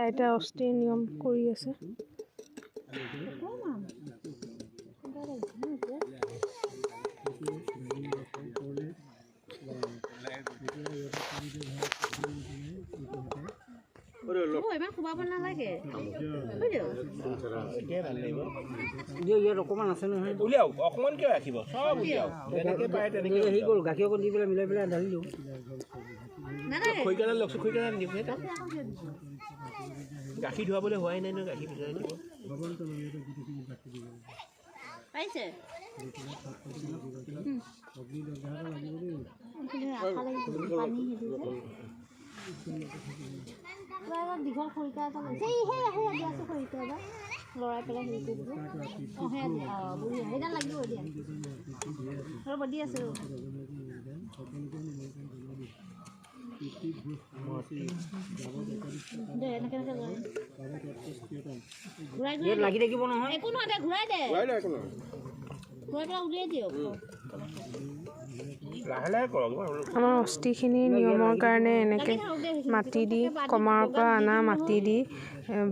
আইতা অস্থিৰ নিয়ম কৰি আছে। অকমান আছে নহয় উলিয়াও অকমান কিয় ৰাখিব চব উলিয়াও যেনেকে পায় তেনেকে হেৰি কৰো গাখীৰ অকণ দি পেলাই মিলাই পেলাই ঢালি দিওঁ খৈকালে লক্ষ্য খৈকালে নিব গাখীৰ ধুৱাবলৈ হোৱাই নাই ন গাখীৰ ভিতৰাই দিব পাইছে দীঘল খৰিকা এটা লৈছে খৰিকা এটা লৰাই পেলাই হেৰি কৰি দিব সেইডাল লাগিব দিয়া ৰ'ব দি আছে লাগি থাকিব নহয় একো নহয় দে ঘূৰাই দে ঘূৰাই পেলাই উলিয়াই দিয়ক আমাৰ অস্থিখিনি নিয়মৰ কাৰণে এনেকৈ মাটি দি কমাৰ পৰা অনা মাটি দি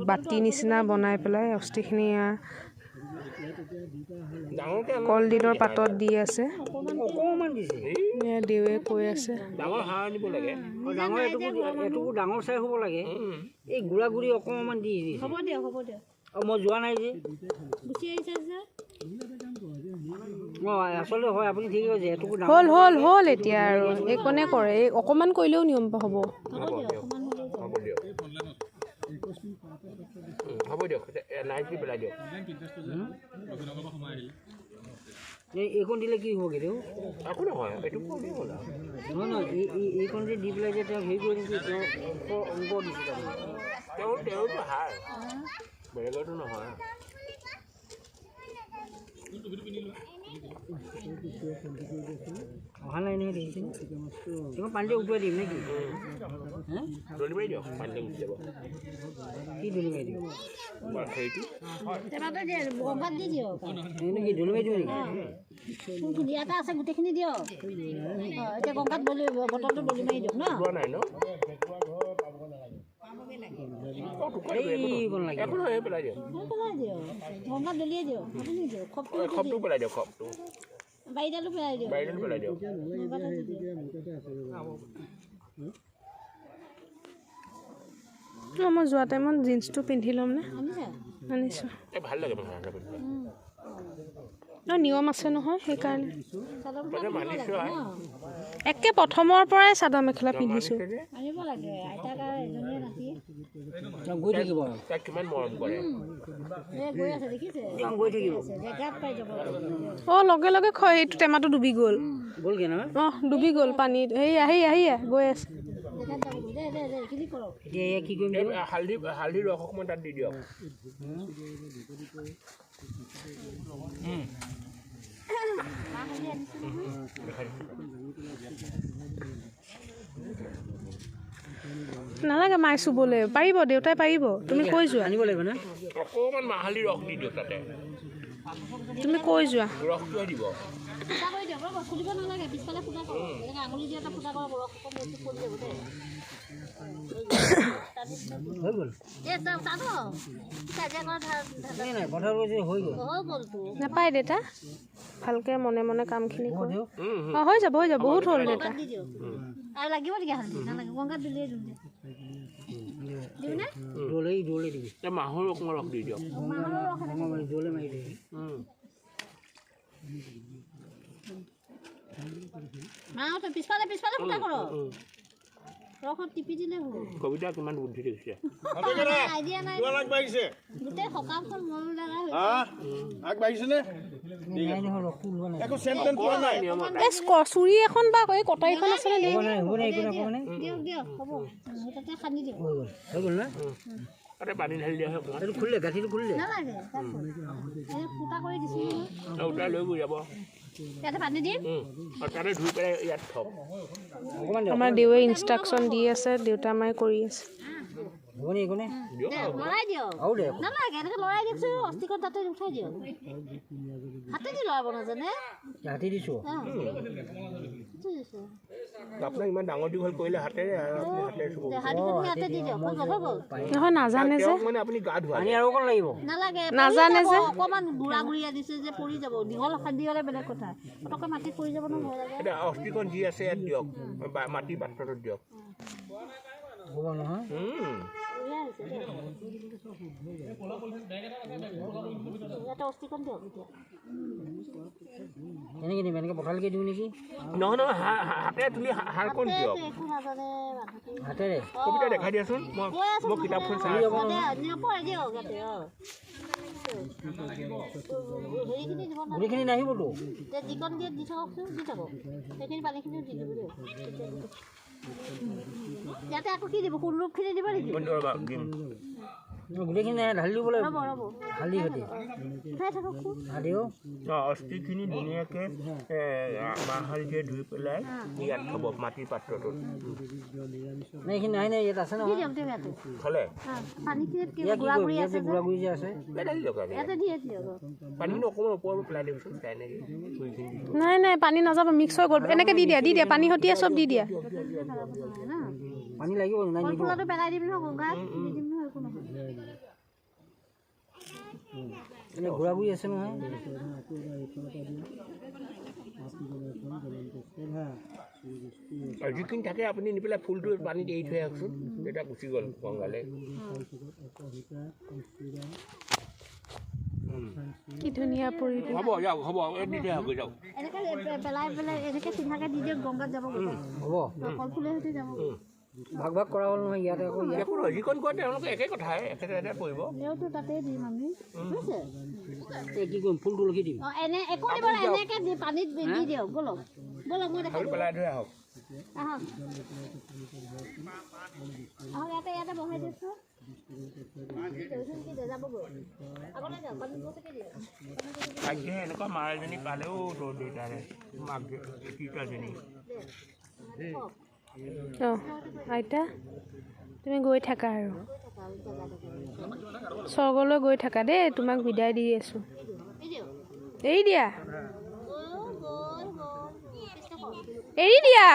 বাতি নিচিনা বনাই পেলাই অস্থিখিনি কলডিলৰ পাতত দি আছে। দেৱে কৈ আছে ডাঙৰ চাই হ'ব লাগে এই গুড়া গুড়ি অকণমান দি হ'ব দিয়ক মই যোৱা নাই যে গুচি আহিছে যে আচলতে হয় আপুনি ঠিক আছে হ'ল এতিয়া আৰু একনে কৰে এই অকণমান কৰিলেও নিয়ম হ'ব হ'ব দিয়ক লাইট দি পেলাই দিয়ক এইকণ দিলে কি হ'ব কিন্তু একো নহয় এইটো নহয় নহয় এইকণ যে দি পেলাই যে তেওঁ হেৰি কৰি দিছে তেওঁ অংক দিছে তেওঁতো হাৰ বেলেগৰটো নহয় অহা নাই নহয় দেখিছে তেওঁ পানীতে উঠুৱাই দিম নেকি দলি মাৰি দিয়ক পানীতে উঠি যাব কি দলি মাৰি দিম দলি মাৰি দিওঁ নেকি দিয়া এটা আছে গোটেইখিনি দিয়ক এতিয়া গংগাত বটলটো দলি মাৰি দিয়ক ন গংগাত দলিয়াই দিয়ক খপটো পেলাই দিয়ক খপটো বাৰীডালো পেলাই দিয়ক মই যোৱা টাইমত জিন্সটো পিন্ধি ল'ম নে আনিছোঁ ভাল লাগে নিয়ম আছে নহয় সেইকাৰণে একে প্ৰথমৰ পৰাই চাদৰ মেখেলা পিন্ধিছোঁ লগে লগে এইটো টেমাটো ডুবি গ'ল ডুবি গ'ল পানীত আহি গৈ আছে হালধি ৰস অকণমান তাত দি দিয়ক নালাগে মায়ে চুবলৈ পাৰিব দেউতাই পাৰিব তুমি কৈ যোৱা আনিব লাগিব না অকণমান হালধি ৰস দি দিয়ক তাতে তুমি কৈ যোৱা ৰসটো দিব নাপায় দেউতা ভালকে মনে মনে কামখিনি কৰি হৈ যাব বহুত হ'ল দেউতা লাগিব নেকি হালধি নালাগে গংগাত দলিয়াই দিওঁ মাহৰ অকণমান ৰস দি দিয়ক পিছফালে ফুটা কৰ ৰসত টিপি দিলে হ'ব কবিতা কিমান বুদ্ধি দেখিছে আইডিয়া নাই গোটেই সকামখন মন লগা চুৰি এখন বা এই কটাৰীখন আছে দিয়ক হ'ব তাতে সানি দিয়ক পানী ঢালি দিয়া খুলিলে গাখীৰটো খুলিলে নালাগে ফুটা কৰি দিছোঁ উঠাই লৈ গৈ যাব ইয়াতে পানী দিম তাতে ধুই পেলাই ইয়াত থওক আমাৰ দেউৱে ইনষ্ট্ৰাকশ্যন দি আছে দেউতা মায়ে কৰি আছে হ'বনি একোনে লৰাই দিয়ক আৰু দে নালাগে এনেকৈ লৰাই দিয়কচোন অস্থিখন তাতে উঠাই দিয়ক হাতে দি লৰাব নাজানে হাতি দিছোঁ আপোনাক ইমান ডাঙৰ দীঘল কৰিলে হাতেৰে হাতে দি দিয়ক নহয় নাজানে যে মানে আপুনি গা ধোৱা পানী আৰু অকণ লাগিব নালাগে নাজানে যে অকণমান গুড়া গুড়ি আনিছে যে পৰি যাব দীঘল খান্দি হ'লে বেলেগ কথা পটককৈ মাটিত পৰি যাব ন ভয় লাগে এতিয়া অস্থিখন যি আছে ইয়াত দিয়ক মাটিৰ পাত্ৰটোত দিয়ক হ'ব নহয় ইয়াতে অস্থিখন দিয়ক এতিয়া কেনেকৈ দিম এনেকৈ পথালিকৈ দিওঁ নেকি নহয় নহয় হাতেৰে তুলি হাৰকণ দিয়ক একো নাজানে হাতেৰে কবিতা দেখাই দিয়াচোন মই কিতাপখন চাই নপৰে দিয়ক ইয়াতে হেৰিখিনি দিব না গুড়িখিনি নাহিবতো যিকণ দিয়ে দি থাককচোন দি থাকক সেইখিনি পানীখিনিও দি দিব দিয়ক ইয়াতে আকৌ কি দিব সোণৰূপখিনি দিব নেকি গোটেইখিনি ঢালি দিবলৈ ৰ'ব ৰ'ব ঢালি সৈতে উঠাই থাককচোন ঢালিও অস্থিখিনি ধুনীয়াকৈ মাহ হালধিৰে ধুই পেলাই ইয়াত থ'ব মাটিৰ পাত্ৰটোত নাই এইখিনি নাই নাই ইয়াত আছে দি নহয় দিয়ক দিয়ক ইয়াতে থ'লে পানীখিনিত ইয়াত কি গুড়া কৰিম গুড়ি ইয়াত আছে যে গুড়া গুড়ি যে আছে পেলাই দিয়ক ইয়াতে দিয়ে দিয়ক পানীখিনি অকণমান ওপৰৰ পেলাই দিবচোন এনেকৈ চুইখিনি নাই নাই পানী নাযাব মিক্স হৈ গ'ল এনেকৈ দি দিয়া পানী সতীয়া চব দি দিয়া পানী লাগিব নাই কল নিদিওঁ ফুলটো পেলাই দিম নহয় গংগাত দি দিম নহয় একো নহয় এনে ঘূৰা ঘূৰি আছে নহয় আৰু যিখিনি থাকে আপুনি নি পেলাই ফুলটো পানীত এৰি থৈ আহকচোন তেতিয়া গুচি গ'ল গংগালৈ কি ধুনীয়া পৰিৱেশ হ'ব যাওক হ'ব দি থৈ আহক যাওক এনেকৈ পেলাই এনেকৈ চিধাকৈ দি দিয়ক গংগাত যাব হ'ব কল ফুলে সৈতে যাব ভাগ ভাগ কৰা হ'ল নহয় ইয়াতে আকৌ ইয়াত একো নহয় যিকণ কয় তেওঁলোকে একে কথাই একেটা পৰিব তেওঁতো তাতে দিম আমি বুজিছে এই কি কৰিম ফুল তুলসী দিম অঁ এনে একো দিব নাই এনেকৈ দি পানীত দি দিয়ক ব'লক ব'লক মই দেখাই ফুল পেলাই থৈ আহক আহক আহক ইয়াতে বহাই দিছোঁ যাবগৈ আগলৈ যাওক পানীত বস্তুকে দিয়ক আজি এনেকুৱা মাৰ এজনী পালেও তোৰ দেউতাৰে মাক তিতাজনী অঁ আইতা তুমি গৈ থাকা আৰু স্বৰ্গলৈ গৈ থাকা দেই তোমাক বিদায় দি আছোঁ এৰি দিয়া এৰি দিয়া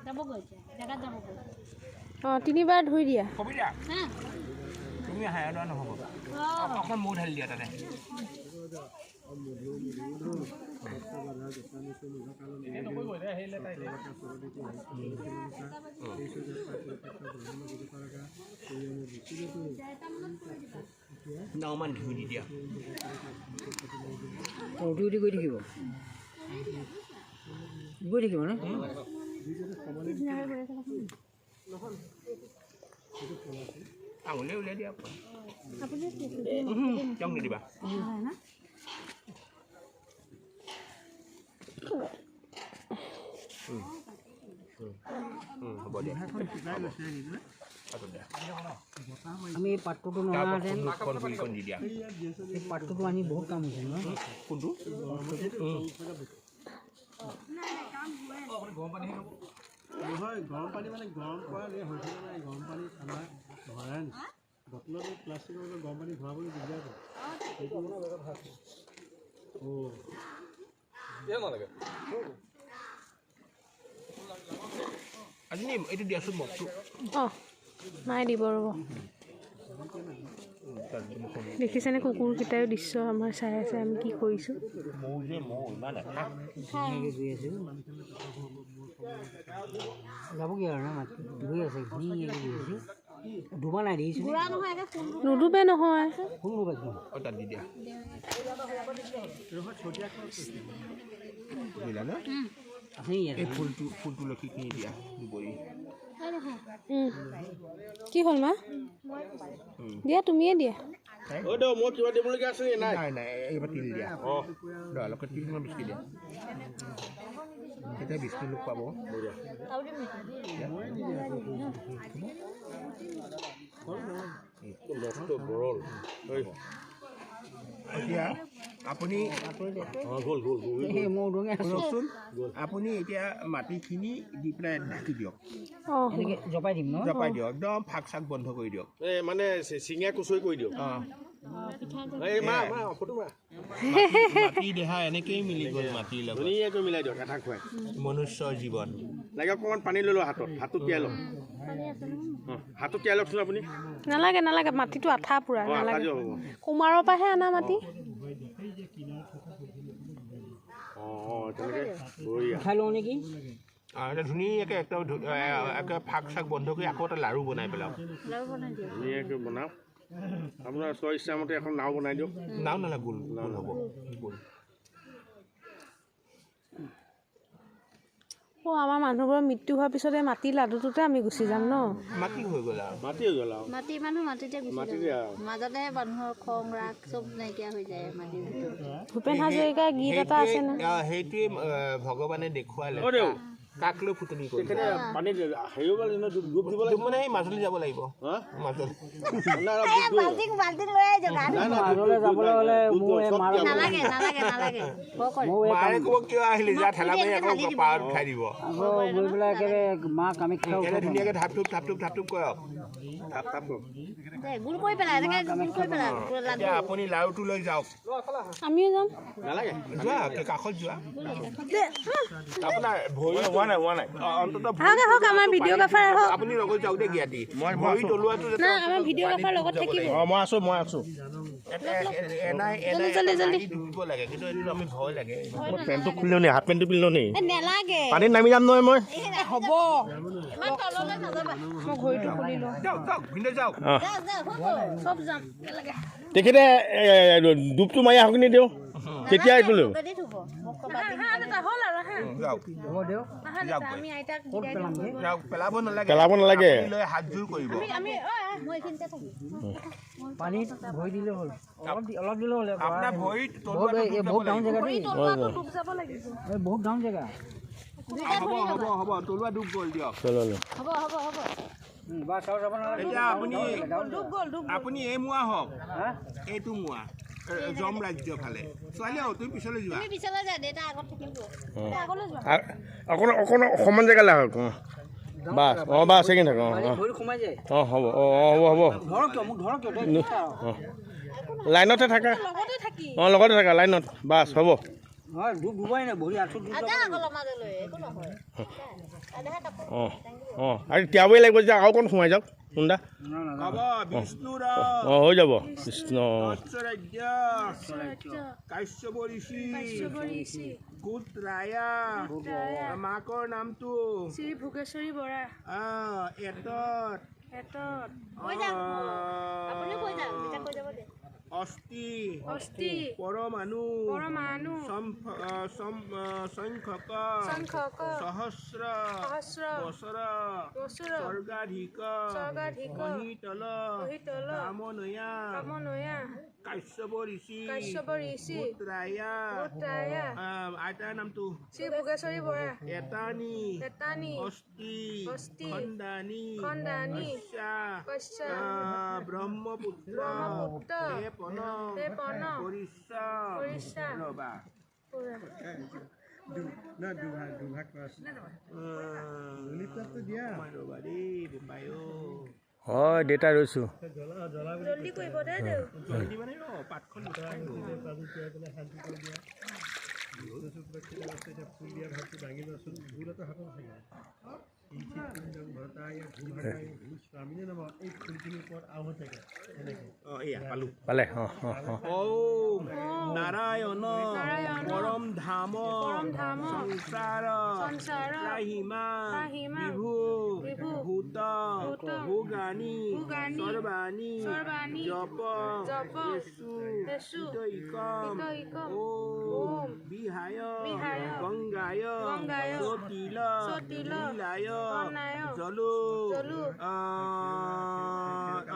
যাবগৈ জেগাত যাবগৈ অঁ 3বাৰ ধুই দিয়া কবিতা তুমি হায়াৰ লোৱা নহ'ব অকণ মৌ ঢালি দিয়া তাতে অকণমান ধুই দি দিয়া উঠি উঠি গৈ থাকিব গৈ থাকিব নে আঙুলি উলিয়াই দিয়া জং নিদিবা হ'ব দিয়া আমি এই পাত্ৰটো নহাহেঁতেন ফুলখন দি দিয়া এই পাত্ৰটো আনি বহুত কাম হৈছে ন কোনটো নহয় গৰম পানী মানে গৰম কৰা হৈছে মানে গৰম পানী ঠাণ্ডা ভৰাই আনিছে বটলত প্লাষ্টিকৰ গৰম পানী ভৰাবলৈ দিগদাৰ কৰে সেইটো মানে বেলেগ ভাল আজি এইটো দিয়াচোন মগটো অঁ মায়ে দিব ৰ'ব দেখিছেনে কুকুৰকেইটাও দৃশ্য আমাৰ চাই আছে আমি কি কৰিছোঁ মৌ যে মৌ ইমান এটা গৈ আছোঁ যাবগৈ আৰু ন মাটি গৈ আছে ধুনীয়াকৈ গৈ আছোঁ ডুবা নাই দেখিছোঁ বুঢ়া নহয় একে ফুল নুডুবে নহয় কোন ডুবাইছোঁ তাত দি দিয়া বুজিলা ন আছে ইয়াত এই ফুলটো লক্ষীখিনি দিয়া দুবৰি কি হ'ল মা দিয়া তুমিয়ে দিয়া মই কিবা দিবলগীয়া আছে নাই নাই নাই এইবাৰ তিল দিয়া অঁ অলপকৈ তিলমান বিস্কি দিয়া তেতিয়া বিস্কুট লোক পাব এতিয়া আপুনি শুনকচোন আপুনি এতিয়া মাটিখিনি দি পেলাই ঢাকি দিয়ক এনেকৈ জপাই দিম ন জপাই দিয়ক একদম ফাক চাক বন্ধ কৰি দিয়ক মানে চিঙিয়া কুচৰি কৰি দিয়ক মাটি দেহা এনেকেই মিলি গ'ল মাটিৰ লগত ধুনীয়াকৈ মিলাই দিয়ক এটা খুৱাই মনুষ্যৰ জীৱন লাগে অকণমান পানী লৈ লওক হাতত তিয়াই লওক হাতত তিয়াই লওকচোন আপুনি নালাগে নালাগে মাটিটো আঠা পুৰা আঠা নালাগে দিয়ক হ'ব কুমাৰৰ পৰাহে আনা মাটি তেনেকৈ বঢ়িয়া খাই লওঁ নেকি ধুনীয়াকৈ একদম একে ফাক চাক বন্ধ কৰি আকৌ এটা লাড়ু বনাই পেলাওক ধুনীয়াকৈ বনাওক আপোনাৰ স্ব ইচ্ছামতে এখন নাও বনাই দিয়ক নাও নালাগে গোল গোল হ'ব গোল আমাৰ মানুহবোৰৰ মৃত্যু হোৱাৰ পিছতে মাটি লাডুটোতে আমি গুচি যাম ন মাটি হৈ গ'ল আৰু মাটি হৈ গ'ল আৰু মাটি মানুহ মাটিতে গুচি মাটিতে যায় আৰু মাজতে মানুহৰ খং ৰাগ চব নাইকিয়া হৈ যায় মাটিৰ ভিতৰত ভূপেন হাজৰিকাৰ গীত এটা আছে ন সেইটোৱে ভগৱানে দেখুৱালে কাক লৈ ফুটনি কৰি তেখেতে পানীত হেৰিও ডুব দিব লাগিব মানে সেই মাজুলী যাব লাগিব মাজুলী মাজলৈ যাবলৈ হ'লে মোৰ এই মাৰ নালাগে নালাগে নালাগে মাৰে ক'ব কিয় আহিলি যা ঠেলা মাৰি আকৌ পাৰত উঠাই দিব আকৌ গৈ পেলাই একেবাৰে মা কামাখ্যা ধুনীয়াকৈ ধাপ থুপ কৰক গোল কৰি পেলাই এনেকে গোল কৰি পেলাই এতিয়া আপুনি লাড়ুটো লৈ যাওক আমিও যাম নালাগে যোৱা কাষত যোৱা আপোনাৰ ভৰি হোৱা নাই অন্ততঃ হওক আমাৰ ভিডিঅ'গ্ৰাফাৰ আহক আপুনি লগত যাওক দেই জ্ঞাতি ভৰি তলুৱাটো না আমাৰ ভিডিঅ'গ্ৰাফাৰ লগত থাকিব মই আছোঁ ডুবিব লাগে কিন্তু এইটো আমি ভয় লাগে পেণ্টটো খুলিলেও নি হাফ পেণ্টটো পিন্ধিলেও নি নেলাগে পানীত নামি যাম নহয় মই হ'ব ইমান তললৈ নাযাবা মই ঘড়ীটো খুলি লওঁ যাওক ভিন্ন যাওক চব যাম একেলগে তেখেতে ডুবটো মাৰি আহক নি দিওঁ তেতিয়া এইটো লৈ দি থব মোক কবা হ'ল আৰু যাওক হ'ব দিয়ক আমি আইতাক যাওক পেলাব নালাগে আপুনি লৈ হাত জোৰ কৰিব আমি মই এইখিনিতে থাকিম পানীত ভৰি দিলে হ'ল অলপ দিলে হ'ল আপোনাৰ ভৰিত বহুত ডাঙৰ জেগা দেই ডুব যাব লাগিব এই বহুত ডাঙৰ জেগা হ'ব তলুৱা ডুব গ'ল দিয়ক হ'ব হ'ব হ'ব বা চাব যাব নালাগে এতিয়া আপুনি এই মোৱা হওক এইটো মোৱা জম ৰাজ্য ফালে ছোৱালী তুমি পিছলৈ যোৱা তুমি পিছলৈ যা দেউতা আগত থাকিব আগলৈ যোৱা অকণমান অকণমান জেগালৈ আহক বাছ বাছ ছেকেণ্ড থাকক ভৰি সোমাই যায় হ'ব হ'ব ধৰক কিয় মোক ধৰক কিয় লাইনতে থাকা লগতে থাকা লাইনত বাছ হ'ব হয় ডুবাই নাই ভৰি আঁঠু আজা আগলৈ মাজলৈ একো নহয় আৰু তিয়াবই লাগিব যে আৰু অকণ সোমাই যাওক সুন্দা হ'ব বিষ্ণুৰ হৈ যাব কৃষ্ণ ৰাজ্য কাশ্যপ ঋষি কুট ৰায়া মাকৰ নামটো শ্ৰী ভোগেশ্বৰী বৰা অস্থি পৰমাণু সংখ্যক সহস্ৰ বছৰ স্বৰ্গাধিক মহিতল কামনয়া কাশ্যপ ঋষি পুত্ৰায়া আইতাৰ নামটো শ্ৰী ভোগেশ্বৰী বৰা এতানি অস্থি খণ্ডানি ব্ৰহ্মপুত্ৰ ৰবা ৰবা দেই বোপায়ো হয় দেউতা ৰৈছোঁ জলদি কৰিব দে জলদি মানে পাতখন ফুল দিয়া ভাতটো দাঙি লোৱাচোন ভুল এটা হাতত থাকে এই ফুলখিনিৰ ওপৰত আহ থাকে পালে নাৰায়ণ পৰম ধাম সংসাৰ ৰাহিমা বিভু ভূত ভোগানি সৰ্বাণি জপ ইকম ওম বিহায় গংগায় সতিল লীলায় জলো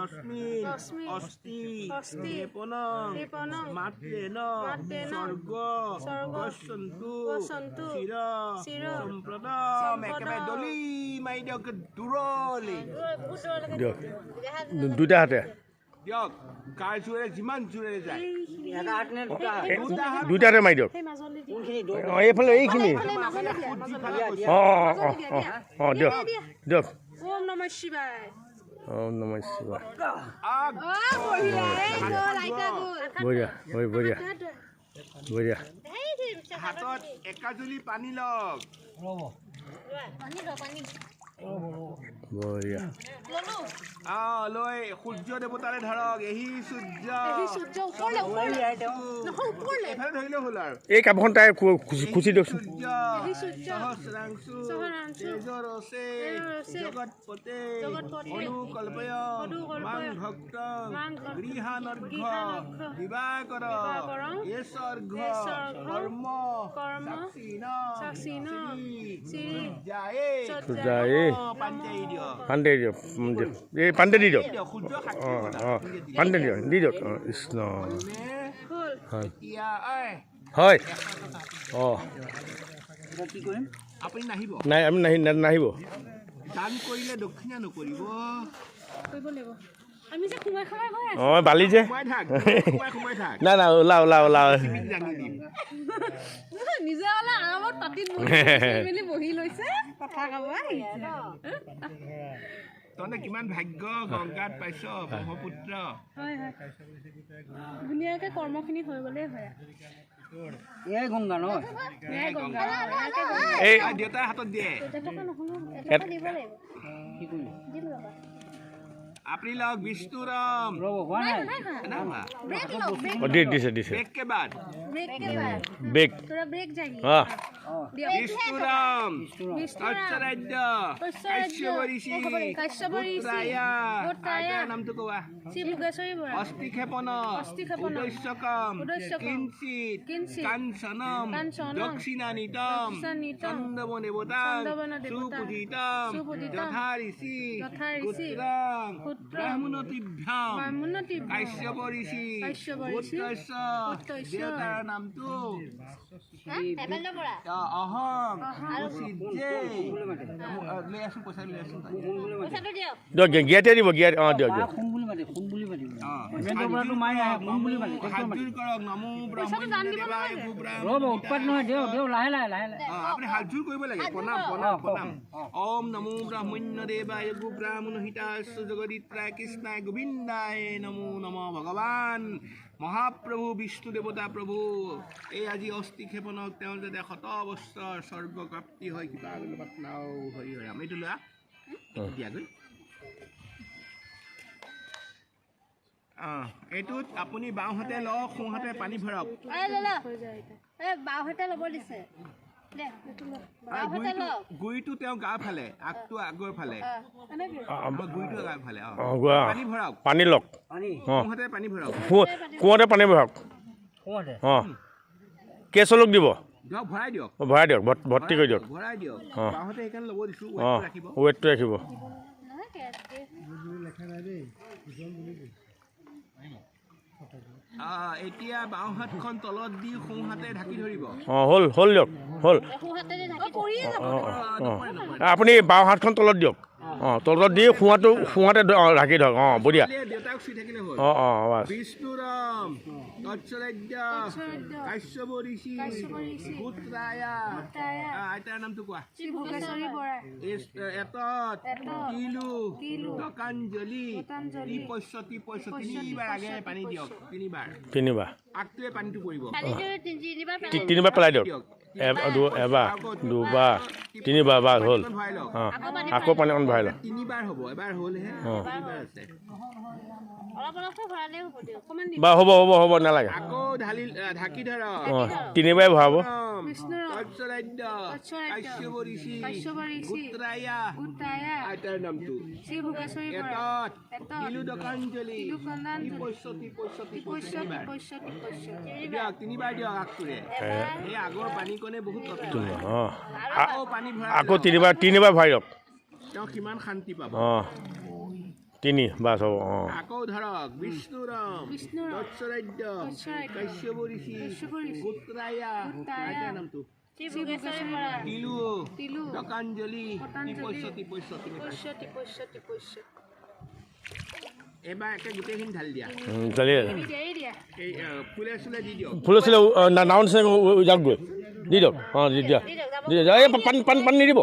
অস্মিন অস্তি লেপন মাত্রেন স্বর্গ গচ্ছন্তু চিৰ সম্প্ৰদম একেবাৰে দলি মাৰি দিয়ক দূৰলৈ দুইটা হাতে দিয়ক কাৰ জোৰেৰে যিমান জোৰেৰে যায় এটা হাত নে দুটা হাত? দুইটাতে মাৰি দিয়ক কোনখিনি দৌৰ অঁ এইফালে এইখিনি অঁ দিয়ক দিয়ক ওম নমঃ শিৱায় ওম নমঃ শিৱায় আগ বঢ়িয়া বঢ়িয়া বঢ়িয়া হাতত একাজুলি পানী লওক বঢ়িয়া লৈ সূৰ্য দেৱতাৰে ধৰক এহি সূৰ্য এইফালে ধৰিলে হ'ল আৰু এই কাপোৰখন তাই খুচি দিয়কচোন সূৰ্য সহস্ৰাংশু তেজৰসে জগৎপতে অনুকল্পয় মাং ভক্তং গৃহানৰ্ঘ দিবাকৰ এসৰ্ঘ কৰ্ম সাক্ষীন সূৰ্যায়ে পাঞ্জাই দিয় পাণ্ডে দিয়ক এই পাণ্ডে দি দিয়ক সূৰ্য অঁ অঁ পাণ্ডে দিয়ক দি দিয়ক অঁ কৃষ্ণ হয় এতিয়া হয় অঁ এতিয়া কি কৰিম? আপুনি নাহিব নাই আমি নাহিব দান কৰিলে দক্ষিণা নকৰিব অঁ বালি যে সোমাই থাক সোমাই থাক নাই নাই ওলাও দাঙি দিম নিজে হ'লে আৰামত পাতিত মেলি বহি লৈছে কথা ক'ব তহঁতে কিমান ভাগ্য গংগাত পাইছ ব্ৰহ্মপুত্ৰ হয় হয় ধুনীয়াকৈ কৰ্মখিনি হৈ গ'লেই হয় এয়াই গংগা নহয় এই দেউতাৰ হাতত দিয়ে কি কৰিম? আপুনি লওক বিষ্ণুৰাম ৰ'ব হোৱা নাই দিছে ব্ৰেক কে বাদ বেগ অঁ বিষ্ণুৰাম তৎসৰাজ্য কাশ্যপৰিষি আইতাৰ নামটো কোৱা অষ্টিক্ষেপন উদস্যকম কিঞ্চিত কাঞ্চনম দক্ষিণানিতম চন্দম দেৱতাং সুপূজিতম যথা ঋষি পুত্ৰাং ব্ৰাহ্মণতিভ্যাম কাশ্যপৰিষি পুত্ৰস্য দেৱতাৰ নামটো অহম উচিজে লৈ আছো পইচা লৈ আছো দিয়ক গিয়াতে দিব গিয়াত অঁ দিয়ক দিয়ক কোন বুলি মাতিম হেমেন্দ্ৰ বৰাটো মাৰি আহে কোন বুলি মাতিম হাতযোৰ কৰক নমো ব্ৰহ্মদেৱায় ৰ'ব উৎপাত নহয় দিয়ক লাহে লাহে আপুনি হাতযোৰ কৰিব লাগে প্ৰণাম ওম নমো ব্ৰাহ্মণ্যদেৱায় গো ব্ৰাহ্মণ হিতাস্য জগদিত্ৰায় কৃষ্ণায় গোবিন্দায় নমো নমঃ ভগৱান মহাপ্ৰভু বিষ্ণু দেৱতা প্ৰভু এই আজি অস্থিক্ষেপনক তেওঁ যাতে 100 বছৰ স্বৰ্গ প্ৰাপ্তি হয় কিবা নাও হৰি হৰি আমি এইটো লোৱা দিয়াগৈ এইটোত আপুনি বাওঁহাতে লওক সোঁহাতে পানী ভৰাওক গুৰিটো তেওঁ গাৰ ফালে আগটো আগৰ ফালে গুৰিটো গাৰ ফালে পানী ভৰাওক পানী লওক সোঁহাতে পানী ভৰাওক কুঁৱতে পানী ভৰাওক অঁ কেঁচলক দিব দিয়ক ভৰাই দিয়ক ভৰাই দিয়ক ভৰ্তি কৰি দিয়ক ভৰাই দিয়ক বাওঁহাতে সেইকাৰণে ল'ব দিছোঁ অঁ ৰাখিব ৱেটটো ৰাখিব এতিয়া বাওঁ হাতখন তলত দি সোঁহাতে ঢাকি ধৰিব অঁ হ'ল দিয়ক হ'ল আপুনি বাওঁ হাতখন তলত দিয়ক অঁ তলত দি সোঁহাতে ঢাকি ধৰক অঁ বঢ়িয়া দেউতাক চুই থাকিলে হ'ল অঁ বাছ বিষ্ণুৰাম তৎসৰাজ্য কাশ্যপ ঋষি পুত্ৰায়া আইতাৰ নামটো কোৱা এতত তিলু দকাঞ্জলি ত্ৰিপস্য তিনিবাৰ আগে পানী দিয়ক তিনিবাৰ আগটোৱে পানীটো পৰিব তিনিবাৰ পেলাই দিয়ক এবাৰ দুবাৰ তিনিবাৰ বাৰ হ'ল অঁ আকৌ পানী অকণ ভৰাই লওক তিনিবাৰ হ'ব এবাৰ হ'লহে তিনিবাৰ আছে বা হ'ব নালাগে আকৌ ঢাকি ধৰক অঁ তিনিবাৰে ভৰাব তৎসৰাজ্য কাশ্যপ ঋষি পুত্ৰায়া আইতাৰ নামটো এতত তিলু দকাঞ্জলি ত্ৰিপস্য দিয়ক তিনিবাৰ দিয়ক আগটোৰে এই আগৰ পানীকণে বহুত অঁ আকৌ পানী ভৰাই আকৌ তিনিবাৰ ভৰাই দিয়ক তেওঁ কিমান শান্তি পাব অঁ তিনি বাছ হ'ব অঁ আকৌ ধৰক বিষ্ণুৰাম তৎসৰাজ্য কাশ্যপ ঋষি পুত্ৰায়া আইতাৰ নামটো তিলু দকাঞ্জলি ত্ৰিপস্য এবাৰ একে গোটেইখিনি ঢালি দিয়া চালি এই ফুলে চুলে দি দিয়ক ফুল আছিলে নাও নিচিনা যাওক গৈ দি দিয়ক অঁ দি দিয়া দি দিয়া এই পানী নিদিব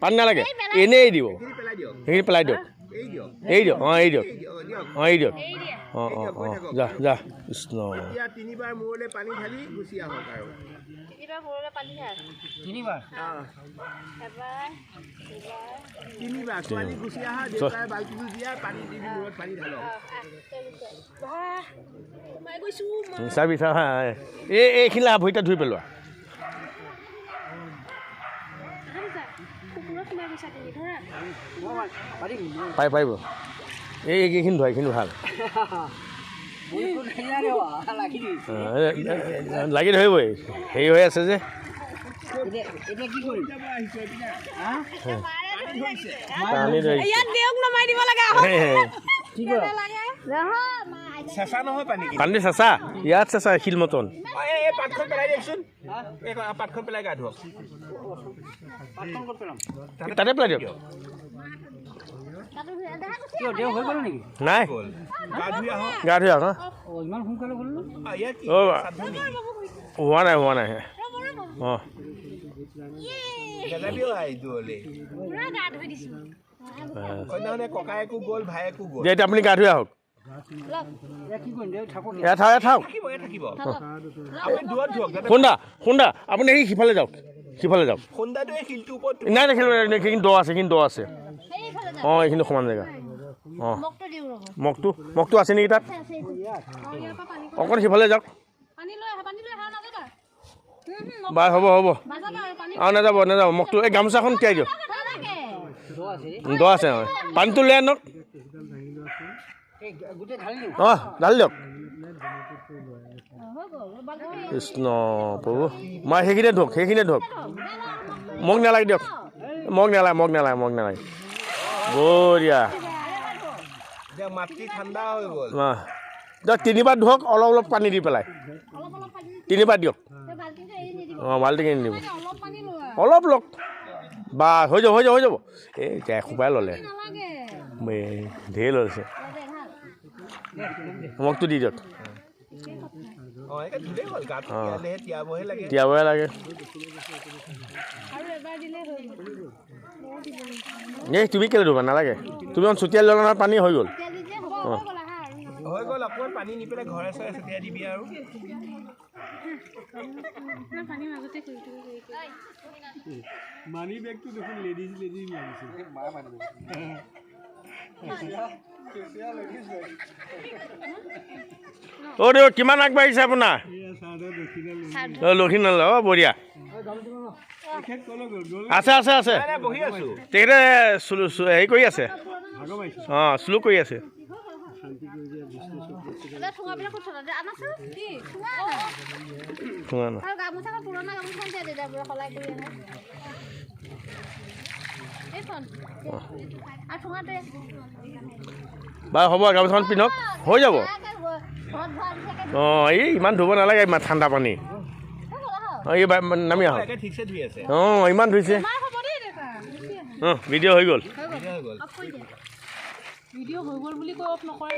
পানী নালাগে এনেই দিব পেলাই দিয়ক সেইখিনি পেলাই দিয়ক এই দিয়ক এৰি দিয়ক অঁ এৰি দিয়ক দিয়ক অঁ এৰি দিয়ক অঁ অঁ অঁ যা যা কৃষ্ণ এতিয়া তিনিবাৰ মূৰলৈ পানী ঢালি গুচি আহক আৰু তিনিবাৰ তিনিবাৰ ছোৱালী গুচি আহা দেউতাই বাল্টিটো দিয়া পানী দি মূৰত পানী ঢালক চাবি চা এইখিনি ভৰিটা ধুই পেলোৱা পাৰিব এইখিনি ধোৱা এইখিনি ভাল লাগি ধৰিবই হেৰি হৈ আছে যে পানী চেঁচা নহয় পানী পানী চেঁচা ইয়াত চেঁচা শিল মতন এই পাতখন পেলাই দিয়কচোন এই পাতখন পেলাই গা ধুৱক তাতে পেলাই দিয়ক নাই গা ধুই আহক হোৱা নাই অঁ ককায়েকো গ'ল ভায়েকো গ'ল এতিয়া আপুনি গা ধুই আহক এয়া থাকক খুন্দা আপুনি সিফালে যাওক নাই নাই সেইখিনি দ আছে সেইখিনি দ আছে অঁ এইখিনি সমান জেগা অঁ মগটো আছে নেকি তাত অকণ সিফালে যাওক বাৰু হ'ব অঁ নাযাব মগটো এই গামোচাখন তিয়াই দিয়ক দ আছে অঁ পানীটো লৈ আনক অঁ ঢালি দিয়ক কৃষ্ণ প্ৰভু মই সেইখিনিয়ে ধৰক মোক নালাগে দিয়ক মোক নালাগে বঢ়িয়া মাটি ঠাণ্ডা হৈ গ'ল দিয়ক তিনিবাৰ ধৰক অলপ পানী দি পেলাই তিনিবাৰ দিয়ক অঁ বাল্টিং আনি দিব অলপ লওক বা হৈ যাব এই এসোপাই ল'লে ঢেৰ লৈছে মগটো দি দিয়ক তিয়াবহে লাগে এই তুমি কেলৈ ধুবা নালাগে তুমি অকণ ছটিয়াই ল'লা নহয় পানী হৈ গ'ল অঁ অকণমান পানী নি পেলাই ঘৰে চৰে ছটিয়াই দিবি আৰু মানি বেগটো দেখোন লেডিজ লাগিছে অ' দিয়ক কিমান আগবাঢ়িছে আপোনাৰ লক্ষীণাল অঁ বঢ়িয়া আছে তেখেতে হেৰি কৰি আছে অঁ শ্লো কৰি আছে বাৰু হ'ব গামোচাখন পিন্ধক হৈ যাব অঁ এই ইমান ধুব নালাগে ইমান ঠাণ্ডা পানী অঁ এই নামি আহক অঁ ইমান ধুইছে অঁ ভিডিঅ' হৈ গ'ল ভিডিঅ' হৈ গ'ল বুলি কৈ অফ নকৰে